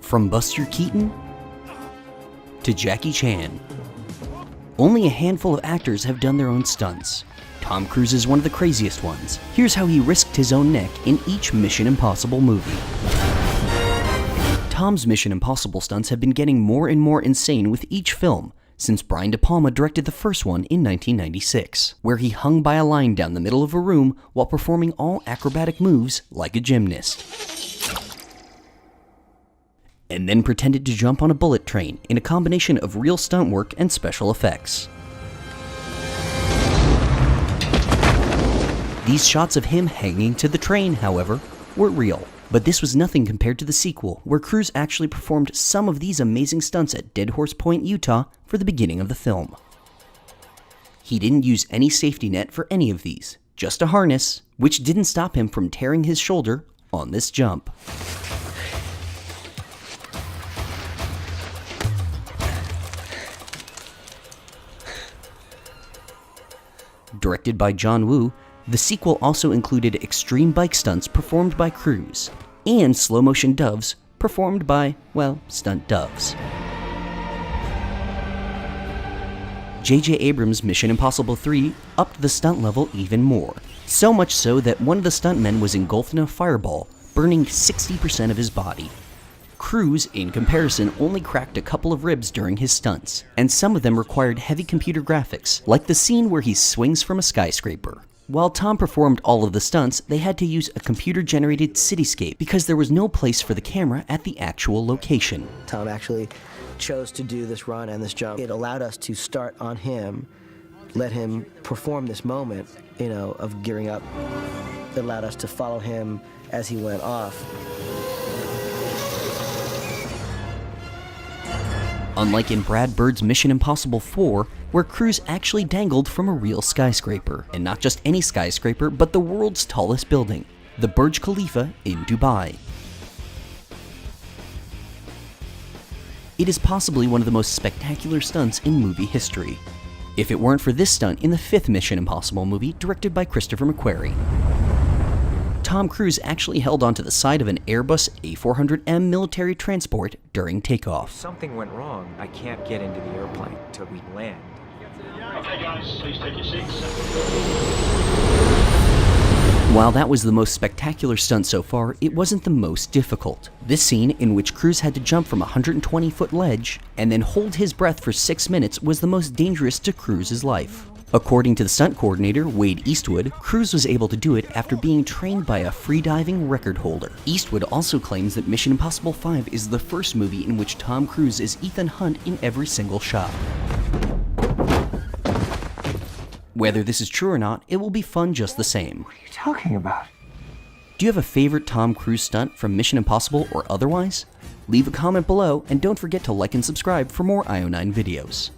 From Buster Keaton to Jackie Chan, only a handful of actors have done their own stunts. Tom Cruise is one of the craziest ones. Here's how he risked his own neck in each Mission Impossible movie. Tom's Mission Impossible stunts have been getting more and more insane with each film, since Brian De Palma directed the first one in 1996, where he hung by a line down the middle of a room while performing all acrobatic moves like a gymnast, and then pretended to jump on a bullet train in a combination of real stunt work and special effects. These shots of him hanging to the train, however, were real. But this was nothing compared to the sequel, where Cruise actually performed some of these amazing stunts at Dead Horse Point, Utah for the beginning of the film. He didn't use any safety net for any of these, just a harness, which didn't stop him from tearing his shoulder on this jump. Directed by John Woo, the sequel also included extreme bike stunts performed by Cruise, and slow-motion doves performed by, well, stunt doves. J.J. Abrams' Mission Impossible 3 upped the stunt level even more, so much so that one of the stuntmen was engulfed in a fireball, burning 60% of his body. Cruise, in comparison, only cracked a couple of ribs during his stunts, and some of them required heavy computer graphics, like the scene where he swings from a skyscraper. While Tom performed all of the stunts, they had to use a computer-generated cityscape because there was no place for the camera at the actual location. Tom actually chose to do this run and this jump. It allowed us to start on him, let him perform this moment, of gearing up. It allowed us to follow him as he went off. Unlike in Brad Bird's Mission Impossible 4, where Cruise actually dangled from a real skyscraper. And not just any skyscraper, but the world's tallest building, the Burj Khalifa in Dubai. It is possibly one of the most spectacular stunts in movie history, if it weren't for this stunt in the fifth Mission Impossible movie directed by Christopher McQuarrie. Tom Cruise actually held onto the side of an Airbus A400M military transport during takeoff. If something went wrong, I can't get into the airplane till we land. Okay guys, please take your seats. While that was the most spectacular stunt so far, it wasn't the most difficult. This scene, in which Cruise had to jump from a 120-foot ledge and then hold his breath for 6 minutes, was the most dangerous to Cruise's life. According to the stunt coordinator, Wade Eastwood, Cruise was able to do it after being trained by a freediving record holder. Eastwood also claims that Mission Impossible 5 is the first movie in which Tom Cruise is Ethan Hunt in every single shot. Whether this is true or not, it will be fun just the same. What are you talking about? Do you have a favorite Tom Cruise stunt from Mission Impossible or otherwise? Leave a comment below, and don't forget to like and subscribe for more IO9 videos.